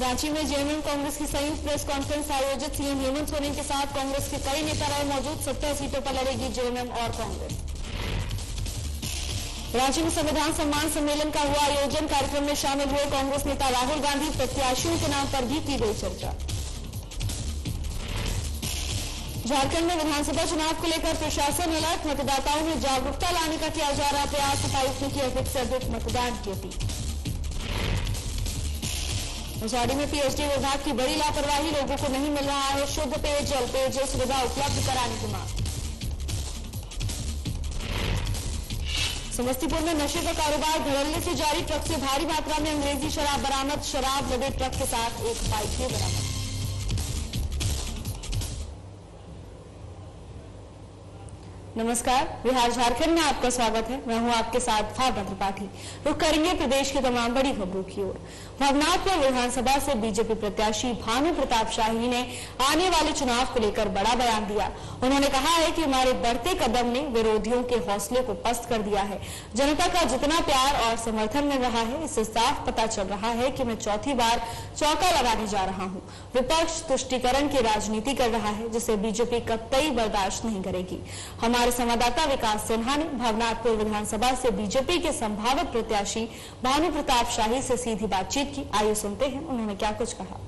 रांची में जेएमएम कांग्रेस की संयुक्त प्रेस कॉन्फ्रेंस आयोजित। सीएम हेमंत सोरेन के साथ कांग्रेस के कई नेता रहे मौजूद। 17 सीटों पर लड़ेगी जेएमएम और कांग्रेस। रांची में संविधान सम्मान सम्मेलन का हुआ आयोजन। कार्यक्रम में शामिल हुए कांग्रेस नेता राहुल गांधी। प्रत्याशियों के नाम पर भी की गई चर्चा। झारखंड में विधानसभा चुनाव को लेकर प्रशासन अलर्ट। मतदाताओं में जागरूकता लाने का किया जा रहा प्रयास। उपायुक्त ने की अधिक से अधिक मतदान की अपील। नौसाड़ी में पीएचडी विभाग की बड़ी लापरवाही। लोगों को नहीं मिल रहा है शुद्ध पेयजल सुविधा उपलब्ध कराने की मांग। समस्तीपुर में नशे का कारोबार धड़ल्ले से जारी। ट्रक से भारी मात्रा में अंग्रेजी शराब बरामद। शराब लदे ट्रक के साथ एक बाइक भी बरामद। नमस्कार, बिहार झारखंड में आपका स्वागत है। मैं हूं आपके साथ फारदा त्रिपाठी। रुक करेंगे प्रदेश की तमाम बड़ी खबरों की ओर। भवनाथपुर विधानसभा से बीजेपी प्रत्याशी भानु प्रताप शाही ने आने वाले चुनाव को लेकर बड़ा बयान दिया। उन्होंने कहा है कि हमारे बढ़ते कदम ने विरोधियों के हौसले को पस्त कर दिया है। जनता का जितना प्यार और समर्थन मिल रहा है, इससे साफ पता चल रहा है कि मैं चौथी बार चौका लगाने जा रहा हूं। विपक्ष तुष्टीकरण की राजनीति कर रहा है, जिसे बीजेपी कतई बर्दाश्त नहीं करेगी। हमारे संवाददाता विकास सिन्हा ने भवनाथपुर विधानसभा से बीजेपी के संभावित प्रत्याशी भानु प्रताप शाही से सीधी बातचीत की। आइए सुनते हैं उन्होंने क्या कुछ कहा।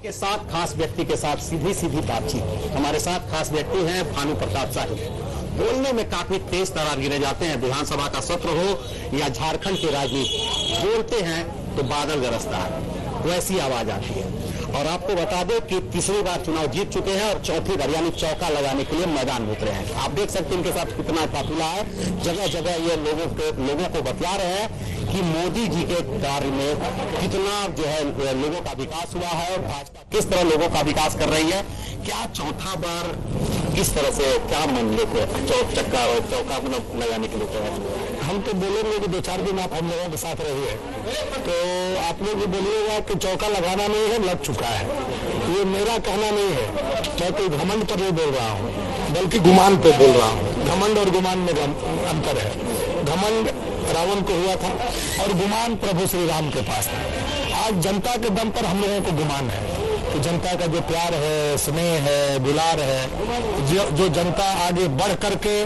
के साथ खास व्यक्ति के साथ सीधी बातचीत। हमारे साथ खास व्यक्ति हैं भानु प्रताप शाही। बोलने में काफी तेज तरार गिरे जाते हैं। विधानसभा का सत्र हो या झारखंड की राजनीति, बोलते हैं तो बादल गरजता है, वैसी आवाज आती है। और आपको बता दें कि तीसरी बार चुनाव जीत चुके हैं और चौथी बार यानी चौका लगाने के लिए मैदान में उतरे हैं। आप देख सकते हैं इनके साथ कितना काफिला है। जगह जगह ये लोगों को बतला रहे हैं कि मोदी जी के कार्य में कितना जो है लोगों का विकास हुआ है और भाजपा किस तरह लोगों का विकास कर रही है। क्या चौथा बार इस तरह से क्या मन लेते चक्का और चौका लगाने के लिए? हम तो बोलेंगे कि 2-4 दिन आप हम लोगों के साथ रहिए तो आप लोग भी बोलिएगा कि चौका लगाना नहीं है, लग चुका है। ये मेरा कहना नहीं है, मैं कोई घमंड पर नहीं बोल रहा हूँ, बल्कि गुमान पे बोल रहा हूँ। घमंड और गुमान में अंतर है। घमंड रावण को हुआ था और गुमान प्रभु श्री राम के पास था। आज जनता के दम पर हम लोगों को गुमान है कि जनता का जो प्यार है, स्नेह है, दुलार है, जो जनता आगे बढ़ करके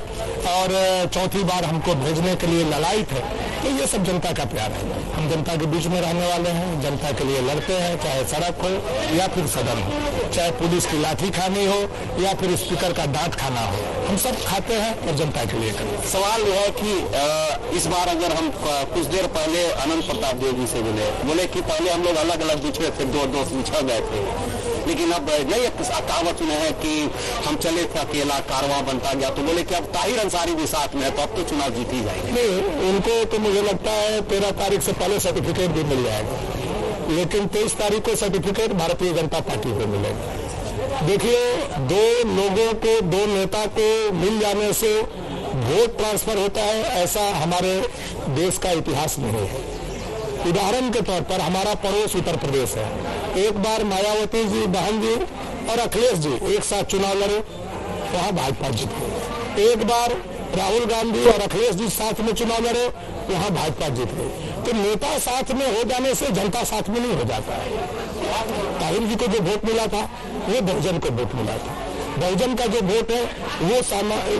और चौथी बार हमको भेजने के लिए ललायित है, तो ये सब जनता का प्यार है। हम जनता के बीच में रहने वाले हैं, जनता के लिए लड़ते हैं, चाहे सड़क हो या फिर सदन हो, चाहे पुलिस की लाठी खानी हो या फिर स्पीकर का डांट खाना हो, हम सब खाते हैं और जनता के लिए करते हैं। सवाल यह है कि इस बार अगर हम कुछ देर पहले अनंत प्रताप देव जी से बोले कि पहले हम लोग अलग अलग बिछड़े थे, दो बिछड़ गए थे, लेकिन अब नहीं कहावत सुने हैं कि हम चले थे अकेला कारवां बनता गया, तो बोले कि अब ताहिर अंसारी भी साथ में है तो अब तो चुनाव जीत ही जाएंगे। नहीं, उनको तो मुझे लगता है 13 तारीख से पहले सर्टिफिकेट भी मिल जाएगा, लेकिन 23 तारीख को सर्टिफिकेट भारतीय जनता पार्टी को मिलेगा। देखिए, दो लोगों को, दो नेता को मिल जाने से वोट ट्रांसफर होता है, ऐसा हमारे देश का इतिहास नहीं है। उदाहरण के तौर पर हमारा पड़ोस उत्तर प्रदेश है। एक बार मायावती जी, बहन जी और अखिलेश जी एक साथ चुनाव लड़े, वहां भाजपा जीत गई। एक बार राहुल गांधी और अखिलेश जी साथ में चुनाव लड़े, वहां भाजपा जीत गई। तो नेता साथ में हो जाने से जनता साथ में नहीं हो जाता है। ताहिर जी को जो वोट मिला था वो बहुजन को वोट मिला था। बहुजन का जो वोट है वो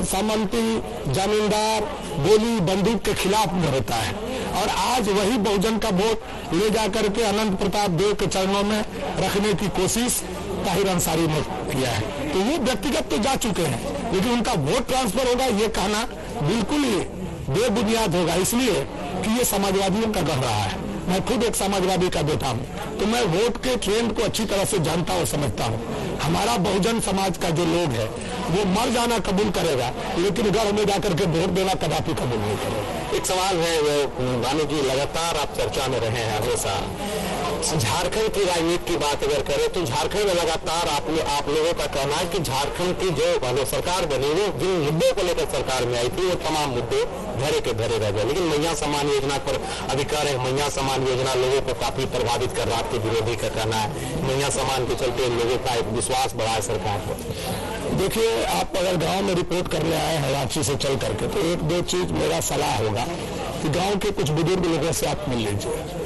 सामंती, जमींदार, गोली बंदूक के खिलाफ में होता है, और आज वही बहुजन का वोट ले जाकर के अनंत प्रताप देव के चरणों में रखने की कोशिश ताहिर अंसारी ने किया है। तो वो व्यक्तिगत तो जा चुके हैं, लेकिन उनका वोट ट्रांसफर होगा ये कहना बिल्कुल ही बेबुनियाद होगा, इसलिए कि ये समाजवादियों का गढ़ रहा है। मैं खुद एक समाजवादी का बेटा हूँ, तो मैं वोट के ट्रेंड को अच्छी तरह से जानता और समझता हूँ। हमारा बहुजन समाज का जो लोग है वो मर जाना कबूल करेगा, लेकिन गढ़ में जाकर के वोट देना कदापि कबूल नहीं करेगा। एक सवाल है भानु जी, लगातार आप चर्चा में रहे हैं हमेशा। झारखंड की राजनीति की बात अगर करें तो झारखंड में लगातार आप लोगों का कहना है कि झारखंड की जो सरकार बनी वो जिन मुद्दों को लेकर सरकार में आई थी वो तमाम मुद्दे धरे के धरे रह गए। लेकिन मैया सम्मान योजना पर अभी कह रहे हैं, मैया सम्मान योजना लोगों को काफी प्रभावित कर रहा है, आपके विरोधी का कहना है मैया सम्मान के चलते लोगों का एक विश्वास बढ़ा है सरकार पर। देखिए, आप अगर गांव में रिपोर्ट करने आए हैं रांची से चल करके, तो 1-2 चीज मेरा सलाह होगा कि गांव के कुछ बुजुर्ग लोगों से आप मिल लीजिए।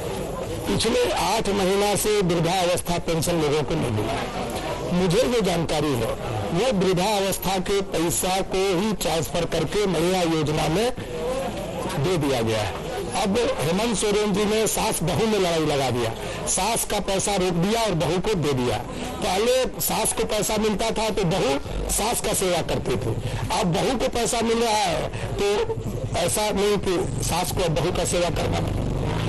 पिछले 8 महीना से वृद्धावस्था पेंशन लोगों को नहीं मिला है। मुझे जो जानकारी है वो वृद्धावस्था के पैसा को ही ट्रांसफर करके महिला योजना में दे दिया गया है। अब हेमंत सोरेन जी ने सास बहू में लड़ाई लगा दिया, सास का पैसा रोक दिया और बहू को दे दिया। पहले सास को पैसा मिलता था तो बहू सास का सेवा करती थी, अब बहू को पैसा मिल रहा है तो ऐसा नहीं कि सास को बहू का सेवा करना।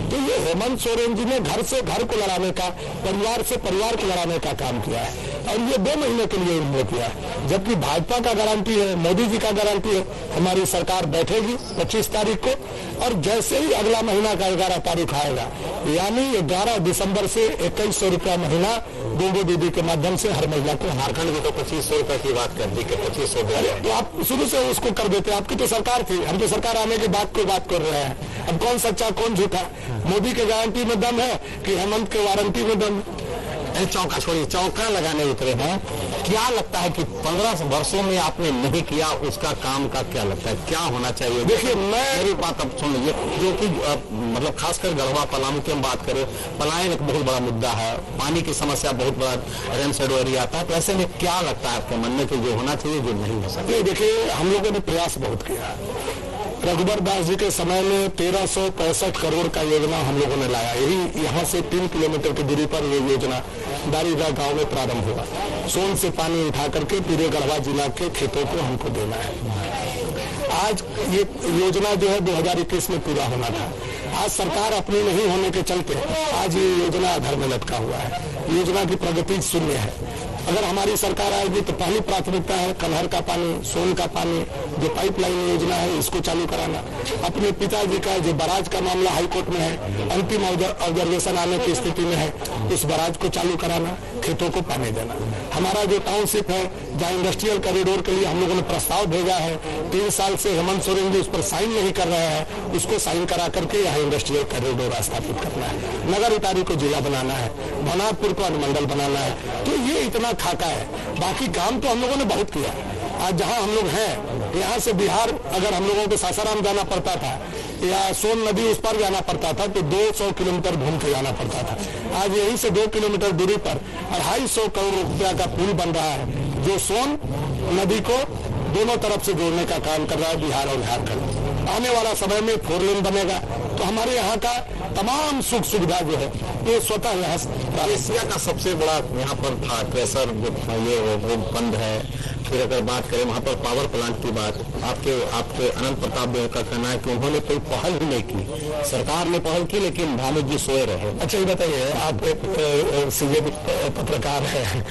तो ये हेमंत सोरेन जी ने घर से घर को लड़ाने का, परिवार से परिवार को लड़ाने का काम किया है और ये 2 महीने के लिए इन्होंने किया है। जबकि भाजपा का गारंटी है, मोदी जी का गारंटी है, हमारी सरकार बैठेगी 25 तारीख को और जैसे ही अगला महीना का 11 तारीख आएगा, यानी 11 दिसंबर से 2100 रुपया महीना गोगो दीदी के माध्यम से हर महिला को। झारखंड में तो 2500 रुपए की बात कर दी कि 2500 दे रहे हैं। तो आप शुरू से उसको कर देते, आपकी तो सरकार थी, हम तो सरकार आने के बाद कोई बात कर रहे हैं। अब कौन सच्चा कौन झूठा? मोदी के गारंटी में दम है कि हेमंत के वारंटी में दम? चौका छोड़िए, चौका लगाने उतरे हैं। क्या लगता है कि 15 वर्षों में आपने नहीं किया, उसका काम का क्या लगता है, क्या होना चाहिए? देखिए, मेरी बात अब सुन लीजिए, जो कि मतलब खासकर गढ़वा पलामू की हम बात करें, पलायन एक बहुत बड़ा मुद्दा है, पानी की समस्या बहुत बड़ा रेमसेड एरिया आता है। तो ऐसे में क्या लगता है आपके मन में कि जो होना चाहिए, जो नहीं हो सकता? देखिए, हम लोगों ने प्रयास बहुत किया। रघुबर दास जी के समय में 1365 करोड़ का योजना हम लोगों ने लाया। यही यहाँ से 3 किलोमीटर की दूरी पर ये योजना दारीगा गांव में प्रारंभ हुआ। सोन से पानी उठा करके पूरे गढ़वा जिला के खेतों को हमको देना है। आज ये योजना जो है 2021 में पूरा होना था। आज सरकार अपनी नहीं होने के चलते आज ये योजना अधर में लटका हुआ है। योजना की प्रगति शून्य है। अगर हमारी सरकार आएगी तो पहली प्राथमिकता है कन्हर का पानी, सोन का पानी, जो पाइपलाइन योजना है इसको चालू कराना। अपने पिताजी का जो बराज का मामला हाईकोर्ट में है, अंतिम ऑब्जर्वेशन आने की स्थिति में है, उस बराज को चालू कराना, खेतों को पानी देना। हमारा जो टाउनशिप है, जहाँ इंडस्ट्रियल कॉरिडोर के लिए हम लोगों ने प्रस्ताव भेजा है, 3 साल से हेमंत सोरेन जी उस पर साइन नहीं कर रहे हैं, उसको साइन करा करके यहाँ इंडस्ट्रियल कॉरिडोर स्थापित करना है। नगर उतारी को जिला बनाना है, भनारपुर को अनुमंडल बनाना है। तो ये इतना खाका है। बाकी काम तो हम लोगों ने बहुत किया। आज जहां हम लोग हैं, यहाँ से बिहार अगर हम लोगों को सासाराम जाना पड़ता था या सोन नदी उस पर जाना पड़ता था तो 200 किलोमीटर घूम के जाना पड़ता था। आज यहीं से 2 किलोमीटर दूरी पर 250 करोड़ रुपया का पुल बन रहा है, जो सोन नदी को दोनों तरफ से जोड़ने का काम कर रहा है बिहार और झारखंड। आने वाला समय में 4 लेन बनेगा तो हमारे यहाँ का तमाम सुख सुविधा जो है ये स्वतः यहाँ। एशिया का सबसे बड़ा यहाँ पर था प्रेशर ये वो बंद है। फिर अगर बात करें वहाँ पर पावर प्लांट की बात, आपके अनंत प्रताप देव का कहना है कि उन्होंने कोई पहल ही नहीं की, सरकार ने पहल की लेकिन भानु जी सोए रहे। अच्छा ये बताइए, आप एक सीधे पत्रकार हैं,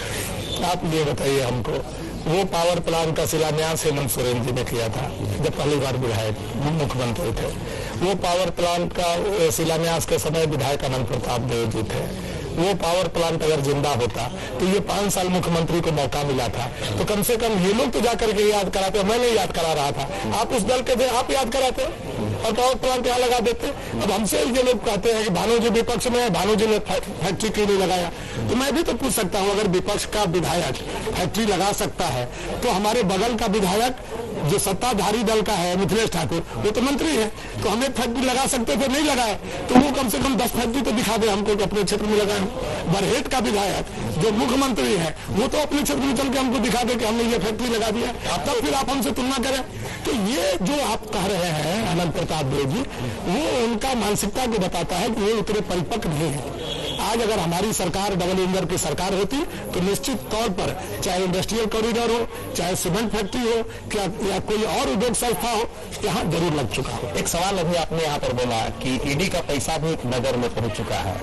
आप ये बताइए हमको, वो पावर प्लांट का शिलान्यास हेमंत सोरेन जी ने किया था जब पहली बार विधायक मुख्यमंत्री थे। वो पावर प्लांट का शिलान्यास के समय विधायक अनंत प्रताप देव जी थे। वो पावर प्लांट अगर जिंदा होता तो ये 5 साल मुख्यमंत्री को मौका मिला था, तो कम से कम ये लोग तो जाकर के याद कराते। मैं नहीं याद करा रहा था, आप उस दल के थे, आप याद कराते और पावर प्लांट यहाँ लगा देते। अब हमसे ये लोग कहते हैं कि भानु जी विपक्ष में है, भानु जी ने फैक्ट्री क्यों नहीं लगाया? तो मैं भी तो पूछ सकता हूँ, अगर विपक्ष का विधायक फैक्ट्री लगा सकता है तो हमारे बगल का विधायक जो सत्ताधारी दल का है मिथिलेश ठाकुर, वो तो मंत्री है, तो हमें फैक्ट्री लगा सकते थे, नहीं लगाए। तो वो कम से कम 10 फैक्ट्री तो दिखा दे हमको कि अपने क्षेत्र में लगाए। बरहेट का विधायक जो मुख्यमंत्री है वो तो अपने क्षेत्र में चल के हमको दिखा दे कि हमने ये फैक्ट्री लगा दिया, अब तक फिर आप हमसे तुलना करें। तो ये जो आप कह रहे हैं अनंत प्रताप देव जी, वो उनका मानसिकता को बताता है कि वो उतने परिपक्व नहीं है। आज अगर हमारी सरकार डबल इंजन की सरकार होती तो निश्चित तौर पर चाहे इंडस्ट्रियल कॉरिडोर हो, चाहे सीमेंट फैक्ट्री हो, क्या या कोई और उद्योग संस्था हो, यहाँ जरूर लग चुका हो। एक सवाल अभी आपने यहाँ पर बोला कि ईडी का पैसा भी नगर में पहुंच चुका है,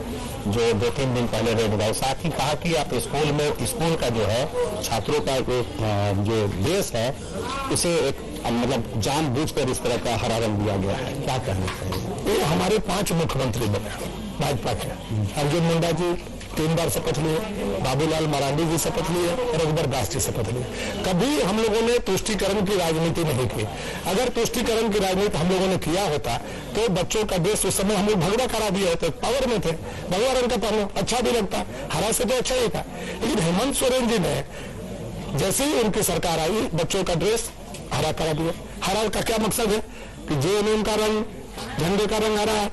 जो 2-3 दिन पहले रेड हुआ। साथ ही कहा कि आप स्कूल का जो है छात्रों का जो देश है उसे एक मतलब जानबूझकर इस तरह का हरा रंग दिया गया है, क्या कहना चाहिए? ये हमारे 5 मुख्यमंत्री बने भाजपा के। अर्जुन मुंडा जी 3 बार शपथ लिए, बाबूलाल मरांडी जी शपथ लिए, रघुबर दास जी शपथ लिए। कभी हम लोगों ने तुष्टीकरण की राजनीति नहीं की। अगर तुष्टीकरण की राजनीति हम लोगों ने किया होता तो बच्चों का देश उस समय हम लोग भगवा करा दिए होते, पावर में थे, भगवा रंग का पहनो अच्छा भी लगता, हरा से तो अच्छा ही था। लेकिन हेमंत सोरेन जी ने जैसे ही उनकी सरकार आई बच्चों का ड्रेस हरा करा दिया। हरा का क्या मकसद है कि जे का रंग, झंडे का रंग हरा है,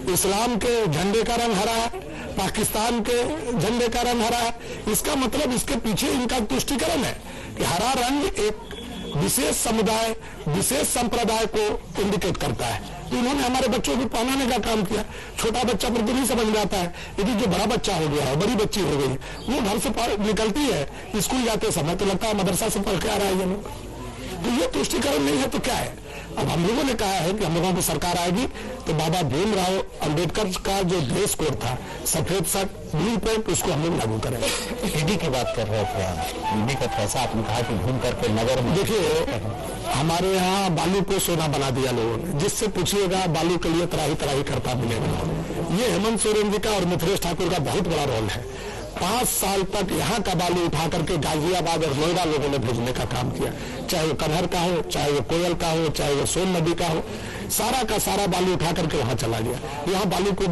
इस्लाम के झंडे का रंग हरा है, पाकिस्तान के झंडे का रंग हरा है। इसका मतलब इसके पीछे इनका तुष्टीकरण है कि हरा रंग एक विशेष समुदाय, विशेष संप्रदाय को इंडिकेट करता है। तो उन्होंने हमारे बच्चों को पहनाने का काम किया। छोटा बच्चा पर तो नहीं समझ में आता है, लेकिन जो बड़ा बच्चा हो गया है, बड़ी बच्ची हो गई, वो घर से निकलती है स्कूल जाते समय तो लगता है मदरसा से पढ़ के आ रहा है ये लोग। तो ये तुष्टीकरण नहीं है तो क्या है? अब हम लोगों ने कहा है कि हम लोगों की सरकार आएगी तो बाबा भीमराव अंबेडकर का जो ड्रेस कोड था, सफेद शर्ट ब्लू पैंट, उसको हम लोग लागू करेंगे। ईडी की बात कर रहे थे आप, ईडी का पैसा आपने कहा कि घूम करके नगर में। देखिए, हमारे यहाँ बालू को सोना बना दिया लोगों ने। जिससे पूछिएगा बालू के लिए तराही तराही करता मिलेगा। ये हेमंत सोरेन जी का और मिथिलेश ठाकुर का बहुत बड़ा रोल है। 5 साल तक यहाँ का बालू उठा करके गाजियाबाद और नोएडा लोगों ने भेजने का काम किया, चाहे वो कन्हर का हो, चाहे वो कोयल का हो, चाहे वो सोन नदी का हो, सारा का सारा बालू उठा करके वहां चला गया। यहाँ बालू को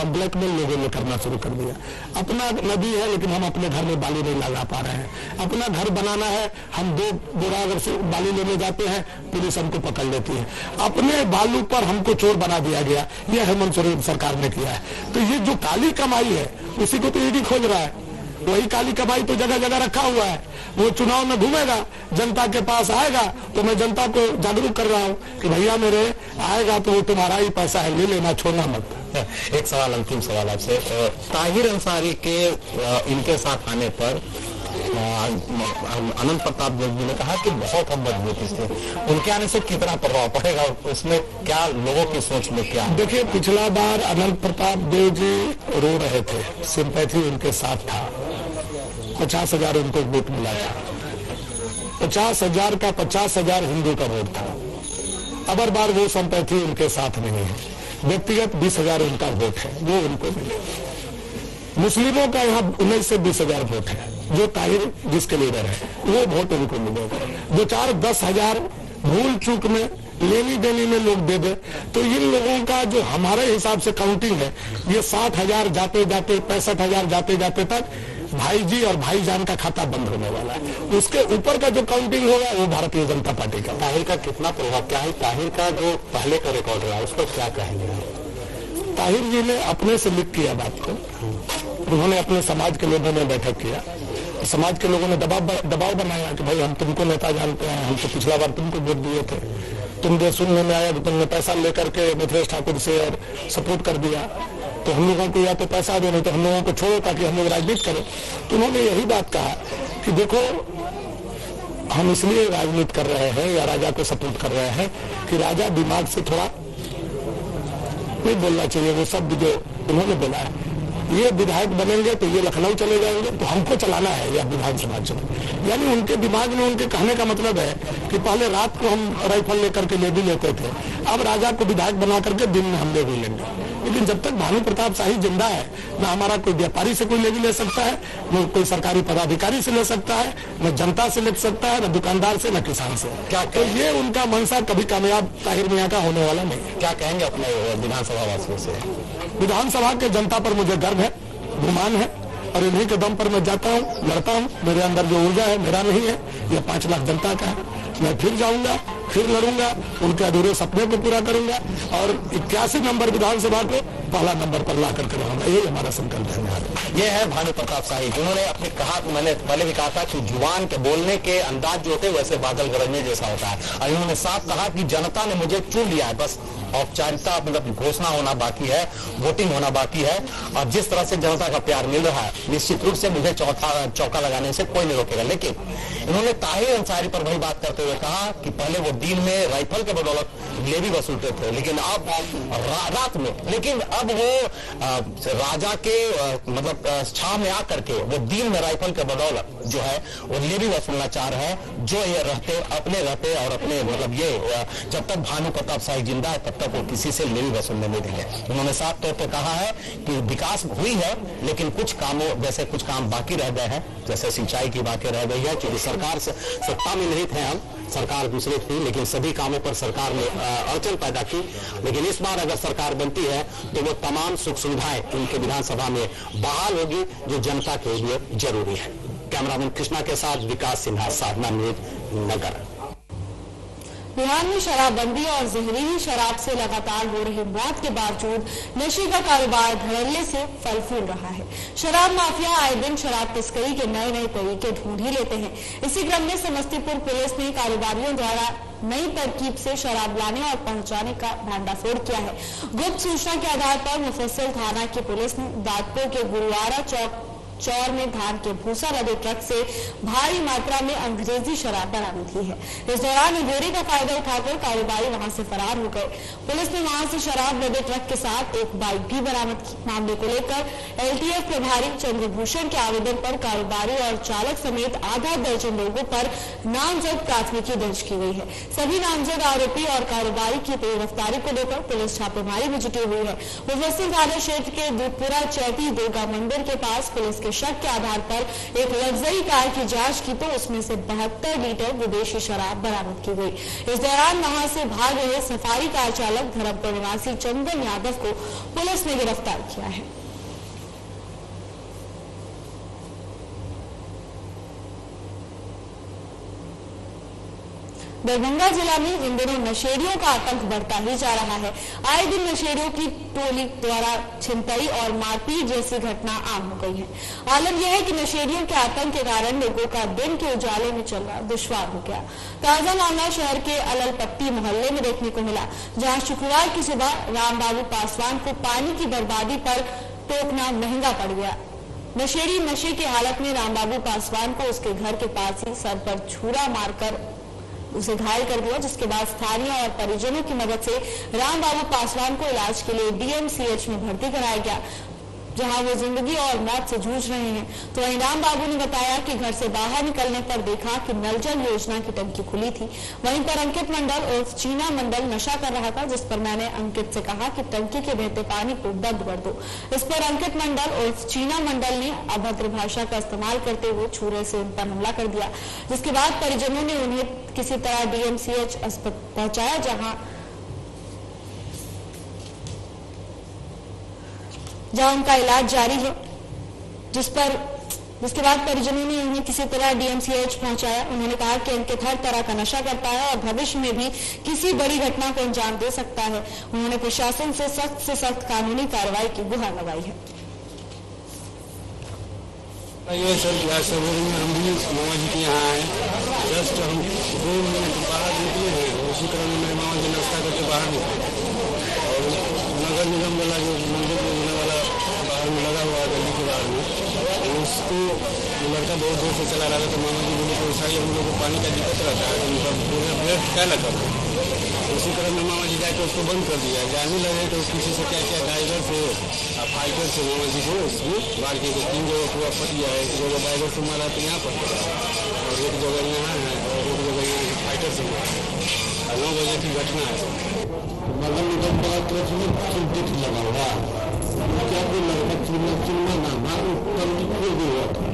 ब्लैकमेल लोगों ने करना शुरू कर दिया। अपना नदी है लेकिन हम अपने घर में बालू नहीं लगा पा रहे हैं। अपना घर बनाना है, हम 2 बोरा अगर से बालू लेने जाते हैं, पुलिस हमको पकड़ लेती है। अपने बालू पर हमको चोर बना दिया गया। यह हेमंत सोरेन सरकार ने किया है। तो ये जो काली कमाई है उसी को तो ईडी खोज रहा है। वही काली कमाई तो जगह जगह रखा हुआ है। वो चुनाव में घूमेगा, जनता के पास आएगा, तो मैं जनता को जागरूक कर रहा हूँ कि भैया मेरे आएगा तो वो तुम्हारा ही पैसा है, ले लेना, छोड़ना मत। एक सवाल, अंतिम सवाल आपसे। ताहिर अंसारी के इनके साथ आने पर अनंत प्रताप जी ने कहा कि बहुत हम मजबूती से, उनके आने से कितना प्रभाव पड़ेगा, उसमें क्या लोगों की सोच में क्या? देखिए, पिछला बार अनंत प्रताप देव जी रो रहे थे, सिंपैथी उनके साथ था, 50,000 उनको वोट मिला था। 50,000 का 50,000 हिंदू का वोट था। अबर बार वो सिंपैथी उनके साथ नहीं है। व्यक्तिगत 20,000 उनका वोट है, वो उनको मिले। मुस्लिमों का यहाँ 19 से 20,000 वोट है, जो ताहिर जिसके लीडर है, वो वोट उनको मिलेगा। 2-4-10,000 भूल चूक में, लेनी देनी में लोग दे दे, तो इन लोगों का जो हमारे हिसाब से काउंटिंग है, ये 60,000 जाते जाते 65,000 जाते जाते तक भाई जी और भाईजान का खाता बंद होने वाला है। उसके ऊपर का जो काउंटिंग होगा वो भारतीय जनता पार्टी का। ताहिर का कितना प्रभाव, क्या है ताहिर का जो पहले का रिकॉर्ड रहा, उस पर क्या कहेंगे? ताहिर जी ने अपने से लिख किया बात को। उन्होंने अपने समाज के लोगों में बैठक किया, समाज के लोगों ने दबाव बनाया कि भाई हम तुमको नेता जानते हैं, हम तो पिछला बार तुमको वोट दिए थे, तुमने सुनने में आया तो तुमने पैसा लेकर के मिथिलेश ठाकुर से और सपोर्ट कर दिया, तो हम लोगों को या तो पैसा दो, नहीं तो हम लोगों को छोड़ो ताकि हम लोग राजनीति करें। तो उन्होंने यही बात कहा कि देखो, हम इसलिए राजनीति कर रहे हैं या राजा को सपोर्ट कर रहे हैं कि राजा दिमाग से थोड़ा नहीं बोलना चाहिए वो शब्द जो उन्होंने बोला है। ये विधायक बनेंगे तो ये लखनऊ चले जाएंगे, तो हमको चलाना है या विधानसभा चले। यानी उनके दिमाग में, उनके कहने का मतलब है कि पहले रात को हम राइफल लेकर के ले भी लेते थे, अब राजा को विधायक बना करके दिन में हम ले भी लेंगे। लेकिन जब तक भानु प्रताप शाही जिंदा है, न हमारा कोई व्यापारी से कोई ले भी ले सकता है, न कोई सरकारी पदाधिकारी से ले सकता है, न जनता से ले सकता है, न दुकानदार से, न किसान से। क्या तो ये उनका मंशा कभी कामयाब ताहिर मियां का होने वाला नहीं है। क्या कहेंगे अपने विधानसभा वासियों से? विधानसभा के जनता पर मुझे गर्व है, गुमान है, और इन्हीं के दम पर मैं जाता हूँ, लड़ता हूँ। मेरे अंदर जो ऊर्जा है मेरा नहीं है, यह 5 लाख जनता का है। मैं फिर जाऊंगा, फिर लड़ूंगा, उनके अधूरे सपने को पूरा करूंगा और 81 नंबर विधानसभा को पहला नंबर पर ला करके रहूंगा। यही हमारा संकल्प है। ये है भानु प्रताप शाही, जिन्होंने अपने कहा, मैंने पहले भी कहा था कि जुबान के बोलने के अंदाज जो होते हैं वैसे बादल गरजने जैसा होता है। और इन्होंने साफ कहा कि जनता ने मुझे चुन लिया है, बस औपचारिकता मतलब घोषणा होना बाकी है, वोटिंग होना बाकी है। और जिस तरह से जनता का प्यार मिल रहा है, निश्चित रूप से मुझे चौका लगाने से कोई नहीं रोकेगा। लेकिन इन्होंने ताहिर अंसारी पर वही बात करते हुए कहा कि पहले वो दिन में राइफल के बदौलत लेवी वसूलते थे, लेकिन अब रात में, लेकिन अब वो राजा के मतलब छाव में आकर के वो दिन में राइफल के बदौलत जो है वो लेवी वसूलना चाह रहे हैं। जो ये रहते और अपने मतलब ये जब तक भानु प्रताप शाही जिंदा है तब तक वो किसी से लेवी वसूलने नहीं देंगे। उन्होंने साफ तौर पर कहा है कि विकास हुई है, लेकिन कुछ कामों जैसे कुछ काम बाकी रह गए हैं, जैसे सिंचाई की बातें रह गई है, क्योंकि सरकार से सत्ता में नहीं थे हम, सरकार दूसरे थी, लेकिन सभी कामों पर सरकार ने अड़चन पैदा की। लेकिन इस बार अगर सरकार बनती है तो वो तमाम सुख सुविधाएं उनके विधानसभा में बहाल होगी, जो जनता के लिए जरूरी है। कैमरामैन कृष्णा के साथ विकास सिन्हा, साधना न्यूज, नगर। बिहार में शराबबंदी और जहरीली शराब से लगातार हो रही मौत के बावजूद नशे का कारोबार धड़ल्ले से फल फूल रहा है। शराब माफिया आए दिन शराब तस्करी के नए नए तरीके ढूंढ ही लेते हैं। इसी क्रम में समस्तीपुर पुलिस ने कारोबारियों द्वारा नई तरकीब से शराब लाने और पहुंचाने का भंडाफोड़ किया है। गुप्त सूचना के आधार पर मुफस्सिल थाना की पुलिस ने दादपुर के गुरुवारा चौर में धान के भूसा लदे ट्रक से भारी मात्रा में अंग्रेजी शराब बरामद की है। इस दौरान अंधेरे का फायदा उठाकर कारोबारी वहां से फरार हो गए। पुलिस ने वहां से शराब लदे ट्रक के साथ एक बाइक भी बरामद की। मामले को लेकर एलटीएफ प्रभारी चंद्रभूषण के आवेदन पर कारोबारी और चालक समेत आधा दर्जन लोगों पर नामजद प्राथमिकी दर्ज की गई है। सभी नामजद आरोपी और कारोबारी की गिरफ्तारी को लेकर पुलिस छापेमारी में जुटी हुई है। मुफस्सिल थाना क्षेत्र के दूधपुरा चैती दुर्गा मंदिर के पास पुलिस के शक के आधार पर एक लग्जरी कार की जांच की तो उसमें से 72 लीटर विदेशी शराब बरामद की गई। इस दौरान वहां से भाग रहे सफारी कार चालक धर्मपुर निवासी चंदन यादव को पुलिस ने गिरफ्तार किया है। दरभंगा जिला में इन दिनों नशेड़ियों का आतंक बढ़ता ही जा रहा है। आए दिन नशेड़ियों की टोली द्वारा छिनतई और मारपीट जैसी घटना आम हो गई है। आलम यह है कि नशेड़ियों के आतंक के कारण लोगों का दिन के उजाले में चलना दुश्वार हो गया। ताजा मामला शहर के अललपट्टी मोहल्ले में देखने को मिला, जहाँ शुक्रवार की सुबह रामबाबू पासवान को पानी की बर्बादी पर टोकना महंगा पड़ गया। नशेड़ी नशे की हालत में रामबाबू पासवान को उसके घर के पास ही सर पर छुरा मारकर उसे घायल कर दिया, जिसके बाद स्थानीय और परिजनों की मदद से रामबाबू पासवान को इलाज के लिए डीएमसीएच में भर्ती कराया गया, जहां वो जिंदगी और मौत से जूझ रहे हैं। तो वहीं राम बाबू ने बताया कि घर से बाहर निकलने पर देखा कि नल जल योजना की टंकी खुली थी। वहीं पर अंकित मंडल उर्फ चीना मंडल नशा कर रहा था, जिस पर मैंने अंकित से कहा कि टंकी के बहते पानी को बंद कर दो। इस पर अंकित मंडल उर्फ चीना मंडल ने अभद्र भाषा का इस्तेमाल करते हुए छुरे से उन पर हमला कर दिया, जिसके बाद परिजनों ने उन्हें किसी तरह डीएमसीएच अस्पताल पहुंचाया, जहां उनका इलाज जारी है, जिसके बाद परिजनों ने उन्हें किसी तरह डीएमसीएच पहुंचाया। उन्होंने कहा कि अंकित हर तरह का नशा करता है और भविष्य में भी किसी बड़ी घटना को अंजाम दे सकता है। उन्होंने प्रशासन से सख्त कानूनी कार्रवाई की गुहार लगाई है। ये सर आज सवेरे में हम भी मामा जी के यहाँ आए। जस्ट हम 2 मिनट बाहर निकले हैं, उसी क्रम में मेरे मामा जी नाश्ता करके बाहर निकले और नगर निगम वाला जो मंदिर में होने वाला बाहर में लगा हुआ है गली के बाहर में, उसको लड़का बहुत दूर से चला रहा था। तो मामा जी बोले कि ऐसा ही हम लोग को पानी का दिक्कत रहता है, उनका पूरा ब्लड क्या लगा। उसी क्रम में मामा जी जाकर उसको बंद कर दिया। जाने लगे तो किसी से क्या डाइवर से फाइटर से मामा जी को उसमें मार के 3 जगह पूरा फट गया है। एक जगह डाइवर से मारा तो यहाँ पर और एक जगह यहाँ है और एक जगह यहाँ फाइटर से मारा। 9 बजे की घटना है। नगर निगम का चिंतित लगा हुआ क्या कोई लड़का चिन्ह नामा टंकी खोल दिया था,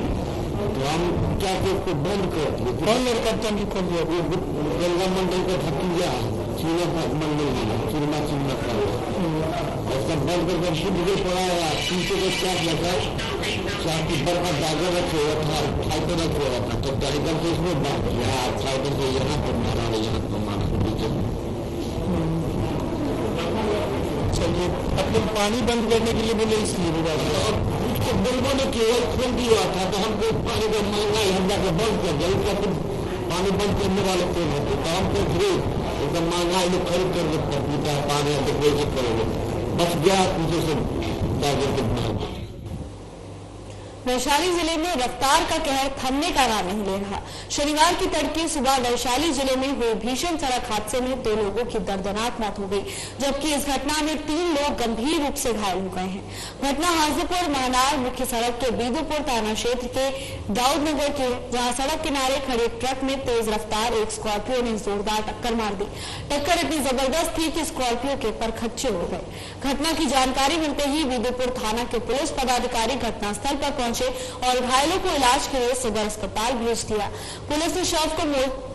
तो हम क्या उसको बंद कर दिए। कौन लड़का टंकी खोल दिया? दुर्गा मंडल का भतीजा चीना मंडल चिन्ना का उसका बंद कर शुद्ध पड़ा है। पीछे को चाक लगा, चाक की बड़ा दागर रखे हुआ था, फाइटर रखे हुआ था, तो टाइगर से इसमें बात किया, फाइटर से यहाँ पर मारा, यहाँ पर मारा। चलिए अपने पानी बंद करने के लिए बोले, इसलिए उसको बिल्कुल ने केवल खोल दिया था, तो हमको पानी का महंगाई हम जाकर बंद कर दिया। उसका फिर पानी बंद करने वाले कौन होते, तो हमको फिर एकदम महंगाई लोग खरीद कर पीता है पानी, तो कैसे करोगे, बस गया पीछे से दागर के। वैशाली जिले में रफ्तार का कहर थमने का नाम नहीं ले रहा। शनिवार की तड़के सुबह वैशाली जिले में हुए भीषण सड़क हादसे में 2 लोगों की दर्दनाक मौत हो गई, जबकि इस घटना में 3 लोग गंभीर रूप से घायल हो गए हैं। घटना हाजीपुर महानार मुख्य सड़क के बीदुपुर थाना क्षेत्र के दाऊदनगर की है, जहां सड़क किनारे खड़े ट्रक में तेज रफ्तार एक स्कॉर्पियो ने जोरदार टक्कर मार दी। टक्कर इतनी जबरदस्त थी कि स्कॉर्पियो के परखच्चे उड़ गए। घटना की जानकारी मिलते ही बीदुपुर थाना के पुलिस पदाधिकारी घटनास्थल पर और घायलों को इलाज के लिए सदर अस्पताल भेज दिया। पुलिस ने शव को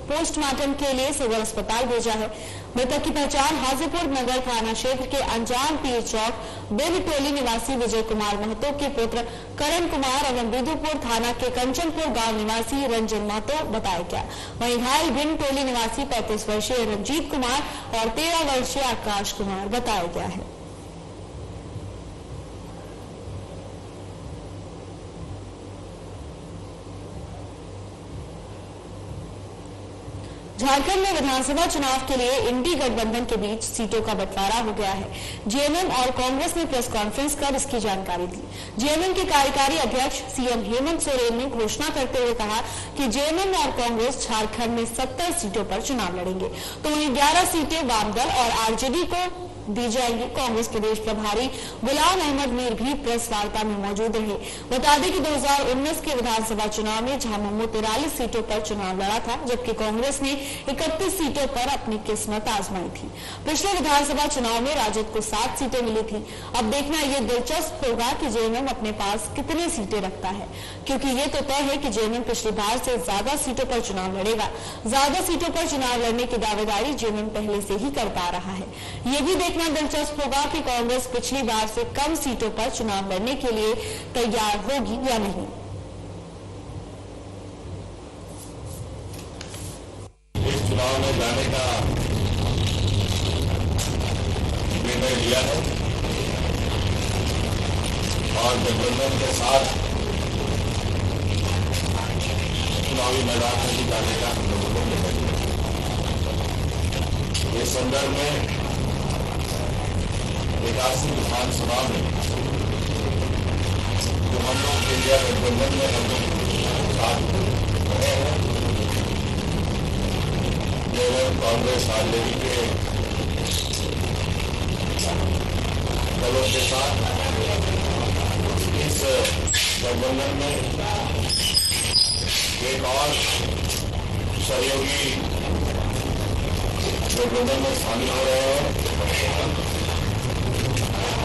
पोस्टमार्टम के लिए सदर अस्पताल भेजा है। मृतक की पहचान हाजीपुर नगर थाना क्षेत्र के अंजान पीर चौक बेल टोली निवासी विजय कुमार महतो के पुत्र करण कुमार एवं बिदुपुर थाना के कंचनपुर गांव निवासी रंजन महतो बताया गया। वहीं घायल भिन्न टोली निवासी 35 वर्षीय रंजीत कुमार और 13 वर्षीय आकाश कुमार बताया गया है। झारखंड में विधानसभा चुनाव के लिए इंडी गठबंधन के बीच सीटों का बंटवारा हो गया है। जेएमएम और कांग्रेस ने प्रेस कॉन्फ्रेंस कर इसकी जानकारी दी। जेएमएम के कार्यकारी अध्यक्ष सीएम हेमंत सोरेन ने घोषणा करते हुए कहा कि जेएमएम और कांग्रेस झारखंड में 70 सीटों पर चुनाव लड़ेंगे, तो वहीं 11 सीटें वामदल और आरजेडी को दी जाएंगी। कांग्रेस प्रदेश प्रभारी गुलाम अहमद मीर भी प्रेस वार्ता में मौजूद रहे। बता दें कि 2019 के विधानसभा चुनाव में झामुमो 43 सीटों पर चुनाव लड़ा था, जबकि कांग्रेस ने 31 सीटों पर अपनी किस्मत आजमाई थी। पिछले विधानसभा चुनाव में राजद को 7 सीटें मिली थी। अब देखना ये दिलचस्प होगा कि जेएमएम अपने पास कितनी सीटें रखता है, क्योंकि ये तो तय है कि जेएमएम पिछली बार से ज्यादा सीटों पर चुनाव लड़ेगा। ज्यादा सीटों पर चुनाव लड़ने की दावेदारी जेएमएम पहले से ही कर पा रहा है। ये भी देखना दिलचस्प होगा कि कांग्रेस पिछली बार से कम सीटों पर चुनाव लड़ने के लिए तैयार होगी या नहीं। इस चुनाव में जाने का निर्णय लिया है और गठबंधन के साथ चुनावी मैदान में भी जाने का हम लोगों को निर्णय लिया। इस संदर्भ में 81 विधानसभा में जो हम लोग इंडिया गठबंधन में हम लोग साथ रहे हैं, जेएमएम कांग्रेस आरजेडी के दलों के साथ इस गठबंधन में एक और सहयोगी गठबंधन में शामिल हो रहे हैं।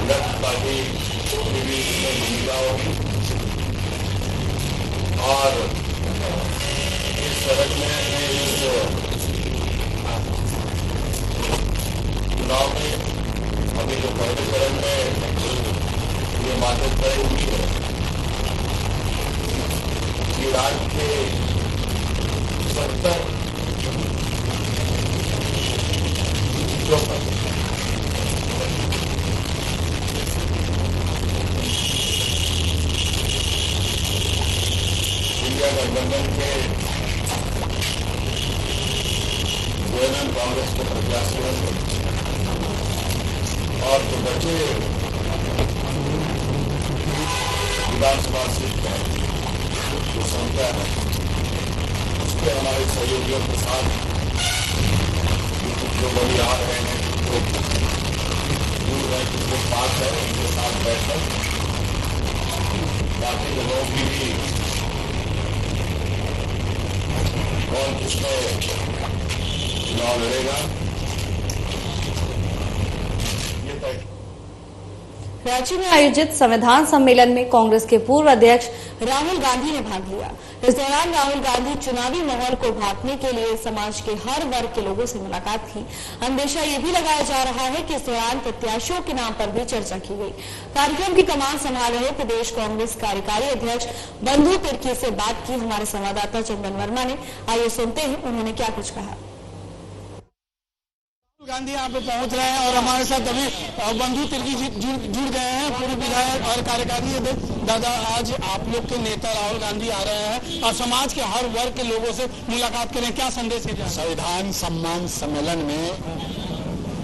लेफ्ट पार्टी की भी इसमें भूमिका होगी और इस चरण में इस चुनाव में अभी जो पहले चरण में ये बातें तय हुई है कि राज्य के 70 सीटों पर इंडिया गठबंधन के जेएमएम कांग्रेस के प्रत्याशी होंगे और जो बचे विधानसभा सीट का जो संख्या है उसके हमारे सहयोगियों के साथ जो बलिहार हैं जो दूर है जिसके पास है उनके साथ बैठकर बाकी लोगों की भी कौन किसमें चुनाव लड़ेगा ये तय। रांची में आयोजित संविधान सम्मेलन में कांग्रेस के पूर्व अध्यक्ष राहुल गांधी ने भाग लिया। इस दौरान राहुल गांधी चुनावी माहौल को भांपने के लिए समाज के हर वर्ग के लोगों से मुलाकात की। अंदेशा ये भी लगाया जा रहा है कि इस दौरान प्रत्याशियों के नाम पर भी चर्चा की गई। कार्यक्रम की कमान संभाल रहे प्रदेश कांग्रेस कार्यकारी अध्यक्ष बंधु तिर्की से बात की हमारे संवाददाता चंदन वर्मा ने। आइए सुनते हैं उन्होंने क्या कुछ कहा। गांधी यहाँ पे पहुंच रहे हैं और हमारे साथ अभी बंधु तिर्की जी जुड़ गए हैं, पूर्व विधायक और कार्यकारी अध्यक्ष। दादा, आज आप लोग के नेता राहुल गांधी आ रहे हैं और समाज के हर वर्ग के लोगों से मुलाकात करें, क्या संदेश है? संविधान सम्मान सम्मेलन में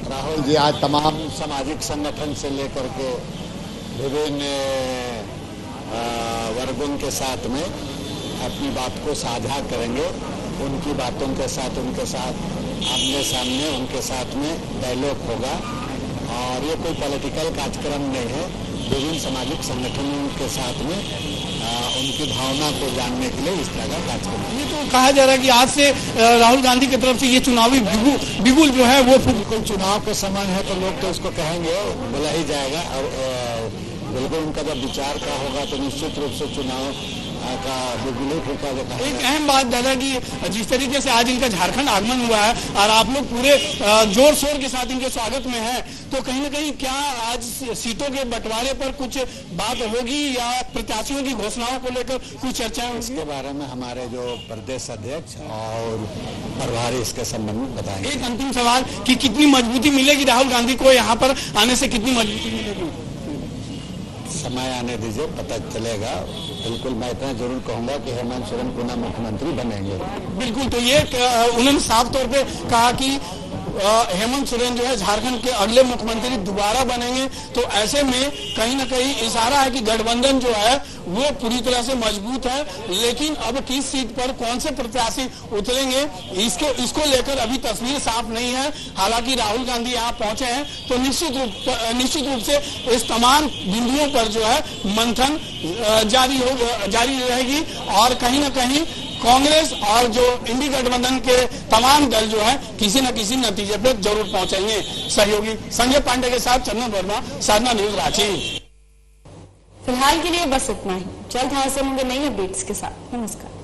राहुल जी आज तमाम सामाजिक संगठन से लेकर के विभिन्न वर्गों के साथ में अपनी बात को साझा करेंगे। उनकी बातों के साथ उनके साथ आमने सामने उनके साथ में डायलॉग होगा और ये कोई पॉलिटिकल कार्यक्रम नहीं है। विभिन्न सामाजिक संगठनों के साथ में उनकी भावना को जानने के लिए इस तरह का कार्यक्रम। ये तो कहा जा रहा है कि आज से राहुल गांधी की तरफ से ये चुनावी बिगुल जो है वो बिल्कुल चुनाव का समय है तो लोग तो इसको कहेंगे, बोला ही जाएगा। और बिल्कुल उनका जब विचार का होगा तो निश्चित रूप से चुनाव का बुलबुल होता है। एक अहम बात दादा की जिस तरीके से आज इनका झारखंड आगमन हुआ है और आप लोग पूरे जोर शोर के साथ इनके स्वागत में हैं, तो कहीं ना कहीं क्या आज सीटों के बंटवारे पर कुछ बात होगी या प्रत्याशियों की घोषणाओं को लेकर कुछ चर्चा होगी? इसके बारे में हमारे जो प्रदेश अध्यक्ष और प्रभारी इसके संबंध में बताएंगे। एक अंतिम सवाल कि कितनी मजबूती मिलेगी राहुल गांधी को यहाँ पर आने से, कितनी मजबूती मिलेगी? समय आने दीजिए, पता चलेगा। बिल्कुल मैं इतना जरूर कहूंगा कि हेमंत सोरेन पुनः मुख्यमंत्री बनेंगे। बिल्कुल, तो ये उन्होंने साफ तौर पे कहा कि हेमंत सोरेन जो है झारखंड के अगले मुख्यमंत्री दोबारा बनेंगे। तो ऐसे में कहीं ना कहीं इशारा है कि गठबंधन जो है वो पूरी तरह से मजबूत है, लेकिन अब किस सीट पर कौन से प्रत्याशी उतरेंगे इसको लेकर अभी तस्वीर साफ नहीं है। हालांकि राहुल गांधी यहाँ पहुंचे हैं तो निश्चित रूप से इस तमाम बिंदुओं पर जो है मंथन जारी रहेगी और कहीं ना कहीं कांग्रेस और जो इंडी गठबंधन के तमाम दल जो है किसी न किसी नतीजे पर जरूर पहुंचेंगे। सहयोगी संजय पांडे के साथ चंदन वर्मा, साधना न्यूज रांची। फिलहाल के लिए बस इतना ही। जल्द हाजिर होंगे नई अपडेट्स के साथ। नमस्कार।